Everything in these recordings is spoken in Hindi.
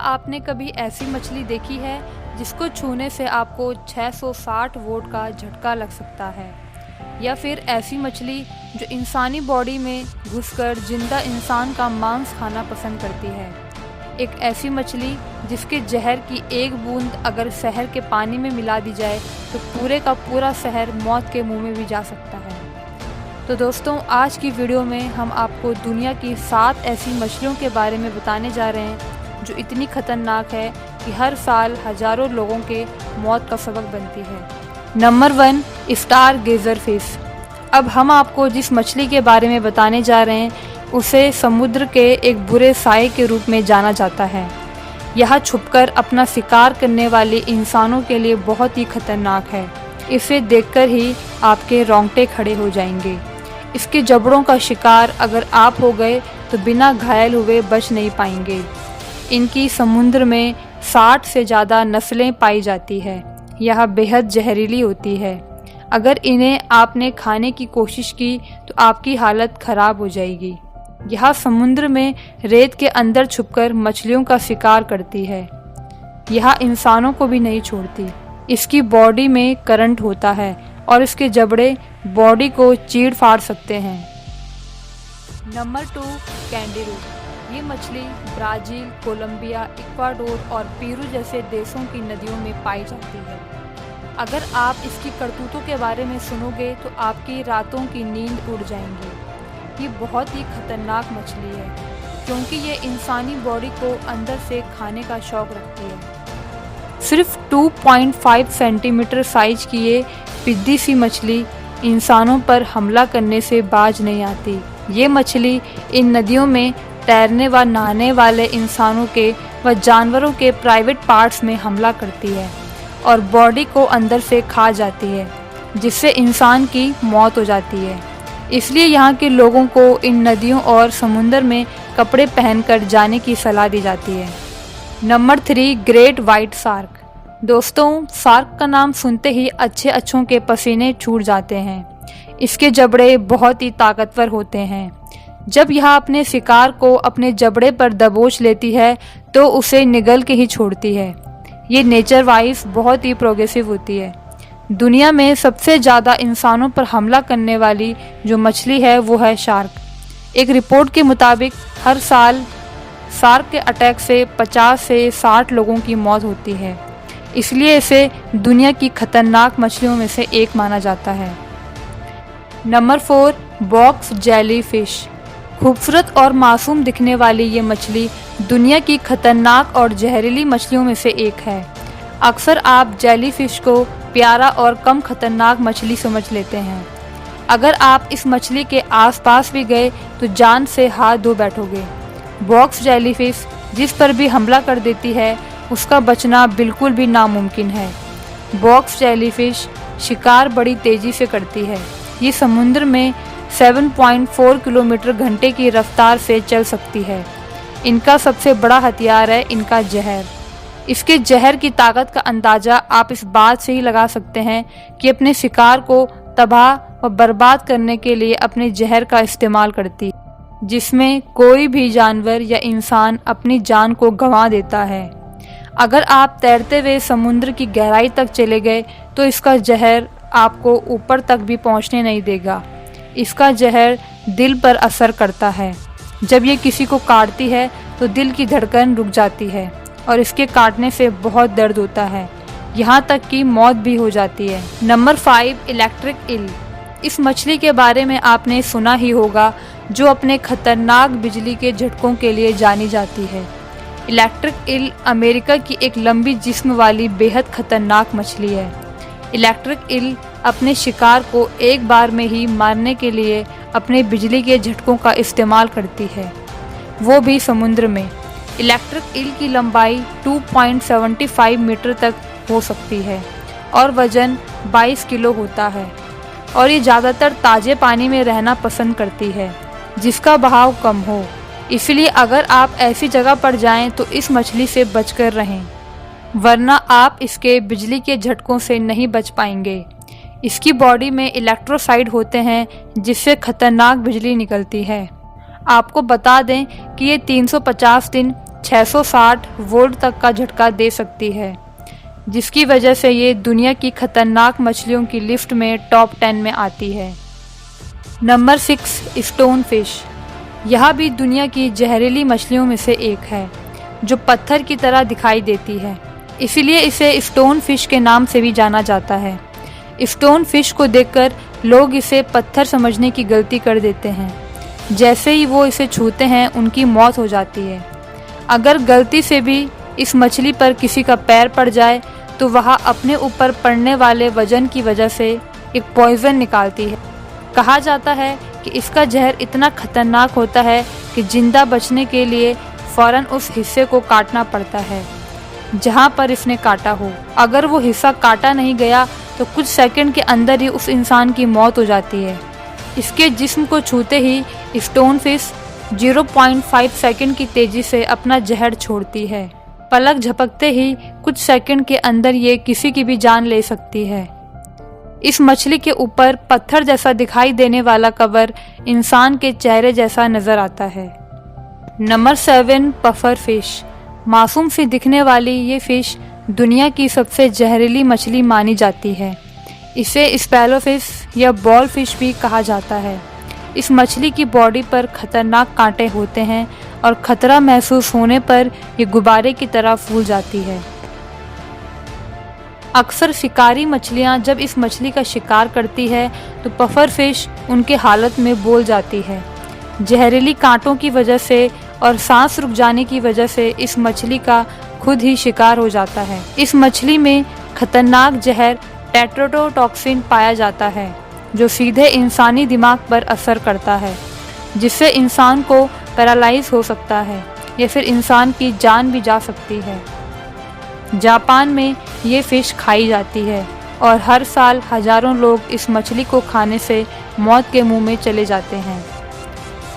आपने कभी ऐसी मछली देखी है जिसको छूने से आपको 660 वोल्ट का झटका लग सकता है? या फिर ऐसी मछली जो इंसानी बॉडी में घुसकर जिंदा इंसान का मांस खाना पसंद करती है? एक ऐसी मछली जिसके जहर की एक बूंद अगर शहर के पानी में मिला दी जाए तो पूरे का पूरा शहर मौत के मुंह में भी जा सकता है। तो दोस्तों, आज की वीडियो में हम आपको दुनिया की 7 ऐसी मछलियों के बारे में बताने जा रहे हैं जो इतनी खतरनाक है कि हर साल हजारों लोगों के मौत का सबब बनती है। Number 1, star गेजर fish. अब हम आपको जिस मछली के बारे में बताने जा रहे हैं उसे समुद्र के एक बुरे साए के रूप में जाना जाता है। यह छुपकर अपना शिकार करने वाले इंसानों के लिए बहुत ही खतरनाक है। इसे देखकर ही आपके रोंगटे खड़े हो जाएंगे। इसके जबड़ों का शिकार अगर आप हो गए तो बिना घायल हुए बच नहीं पाएंगे। इनकी समुद्र में 60 से ज़्यादा नस्लें पाई जाती है। यह बेहद जहरीली होती है। अगर इन्हें आपने खाने की कोशिश की तो आपकी हालत ख़राब हो जाएगी। यह समुद्र में रेत के अंदर छुपकर मछलियों का शिकार करती है। यह इंसानों को भी नहीं छोड़ती। इसकी बॉडी में करंट होता है और इसके जबड़े बॉडी को चीड़ फाड़ सकते हैं। Number 2, kangaroo. ये मछली ब्राज़ील, कोलंबिया, इक्वाडोर और पेरू जैसे देशों की नदियों में पाई जाती है। अगर आप इसकी करतूतों के बारे में सुनोगे तो आपकी रातों की नींद उड़ जाएंगी। ये बहुत ही खतरनाक मछली है क्योंकि ये इंसानी बॉडी को अंदर से खाने का शौक रखती है। सिर्फ 2.5 सेंटीमीटर साइज की ये पिद्दी सी मछली इंसानों पर हमला करने से बाज नहीं आती। ये मछली इन नदियों में तैरने व नहाने वाले इंसानों के व जानवरों के प्राइवेट पार्ट्स में हमला करती है और बॉडी को अंदर से खा जाती है, जिससे इंसान की मौत हो जाती है। इसलिए यहाँ के लोगों को इन नदियों और समुद्र में कपड़े पहनकर जाने की सलाह दी जाती है। Number 3, great white shark. दोस्तों, शार्क का नाम सुनते ही अच्छों के पसीने छूट जाते हैं। इसके जबड़े बहुत ही ताकतवर होते हैं। जब यह अपने शिकार को अपने जबड़े पर दबोच लेती है तो उसे निगल के ही छोड़ती है। ये नेचर वाइज बहुत ही प्रोग्रेसिव होती है। दुनिया में सबसे ज़्यादा इंसानों पर हमला करने वाली जो मछली है वो है शार्क। एक रिपोर्ट के मुताबिक हर साल शार्क के अटैक से 50 से 60 लोगों की मौत होती है। इसलिए इसे दुनिया की खतरनाक मछलियों में से एक माना जाता है। Number 4, box jelly fish. खूबसूरत और मासूम दिखने वाली ये मछली दुनिया की खतरनाक और जहरीली मछलियों में से एक है। अक्सर आप जेलीफिश को प्यारा और कम खतरनाक मछली समझ लेते हैं। अगर आप इस मछली के आसपास भी गए तो जान से हाथ धो बैठोगे। बॉक्स जेलीफिश जिस पर भी हमला कर देती है उसका बचना बिल्कुल भी नामुमकिन है। बॉक्स जेलीफिश शिकार बड़ी तेज़ी से करती है। ये समुद्र में 7.4 किलोमीटर घंटे की रफ्तार से चल सकती है। इनका सबसे बड़ा हथियार है इनका जहर। इसके जहर की ताकत का अंदाज़ा आप इस बात से ही लगा सकते हैं कि अपने शिकार को तबाह व बर्बाद करने के लिए अपने जहर का इस्तेमाल करती है, जिसमें कोई भी जानवर या इंसान अपनी जान को गंवा देता है। अगर आप तैरते हुए समुद्र की गहराई तक चले गए तो इसका जहर आपको ऊपर तक भी पहुंचने नहीं देगा। इसका जहर दिल पर असर करता है। जब ये किसी को काटती है तो दिल की धड़कन रुक जाती है और इसके काटने से बहुत दर्द होता है, यहाँ तक कि मौत भी हो जाती है। Number 5, electric eel. इस मछली के बारे में आपने सुना ही होगा, जो अपने खतरनाक बिजली के झटकों के लिए जानी जाती है। इलेक्ट्रिक ईल अमेरिका की एक लंबी जिस्म वाली बेहद खतरनाक मछली है। इलेक्ट्रिक ईल अपने शिकार को एक बार में ही मारने के लिए अपने बिजली के झटकों का इस्तेमाल करती है, वो भी समुद्र में। इलेक्ट्रिक ईल की लंबाई 2.75 मीटर तक हो सकती है और वज़न 22 किलो होता है और ये ज़्यादातर ताज़े पानी में रहना पसंद करती है जिसका बहाव कम हो। इसलिए अगर आप ऐसी जगह पर जाएं तो इस मछली से बचकर रहें, वरना आप इसके बिजली के झटकों से नहीं बच पाएंगे। इसकी बॉडी में इलेक्ट्रोसाइड होते हैं जिससे खतरनाक बिजली निकलती है। आपको बता दें कि ये 350 दिन 660 वोल्ट तक का झटका दे सकती है, जिसकी वजह से ये दुनिया की खतरनाक मछलियों की लिस्ट में टॉप 10 में आती है। Number 6, stone fish. यह भी दुनिया की जहरीली मछलियों में से एक है, जो पत्थर की तरह दिखाई देती है, इसीलिए इसे स्टोन फिश के नाम से भी जाना जाता है। स्टोन फिश को देखकर लोग इसे पत्थर समझने की गलती कर देते हैं। जैसे ही वो इसे छूते हैं उनकी मौत हो जाती है। अगर गलती से भी इस मछली पर किसी का पैर पड़ जाए तो वह अपने ऊपर पड़ने वाले वजन की वजह से एक पॉइजन निकालती है। कहा जाता है कि इसका जहर इतना खतरनाक होता है कि जिंदा बचने के लिए फौरन उस हिस्से को काटना पड़ता है जहां पर इसने काटा हो। अगर वो हिस्सा काटा नहीं गया तो कुछ सेकंड के अंदर ही उस इंसान की मौत हो जाती है। इसके जिस्म को छूते ही स्टोन फिश 0.5 सेकंड की तेजी से अपना जहर छोड़ती है। पलक झपकते ही कुछ सेकंड के अंदर ये किसी की भी जान ले सकती है। इस मछली के ऊपर पत्थर जैसा दिखाई देने वाला कवर इंसान के चेहरे जैसा नजर आता है। Number 7, puffer fish. मासूम सी दिखने वाली ये फिश दुनिया की सबसे जहरीली मछली मानी जाती है। इसे स्पैलो फिश या बॉल फिश भी कहा जाता है। इस मछली की बॉडी पर खतरनाक कांटे होते हैं और खतरा महसूस होने पर ये गुब्बारे की तरह फूल जाती है। अक्सर शिकारी मछलियां जब इस मछली का शिकार करती है तो पफर फिश उनके हालत में बोल जाती है। जहरीली कांटों की वजह से और सांस रुक जाने की वजह से इस मछली का खुद ही शिकार हो जाता है। इस मछली में खतरनाक जहर टेट्रोडोटॉक्सिन पाया जाता है, जो सीधे इंसानी दिमाग पर असर करता है, जिससे इंसान को पैरालाइज हो सकता है या फिर इंसान की जान भी जा सकती है। जापान में ये फिश खाई जाती है और हर साल हजारों लोग इस मछली को खाने से मौत के मुंह में चले जाते हैं।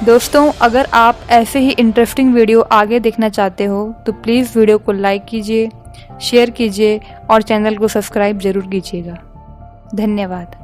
दोस्तों, अगर आप ऐसे ही इंटरेस्टिंग वीडियो आगे देखना चाहते हो तो प्लीज़ वीडियो को लाइक कीजिए, शेयर कीजिए और चैनल को सब्सक्राइब जरूर कीजिएगा। धन्यवाद।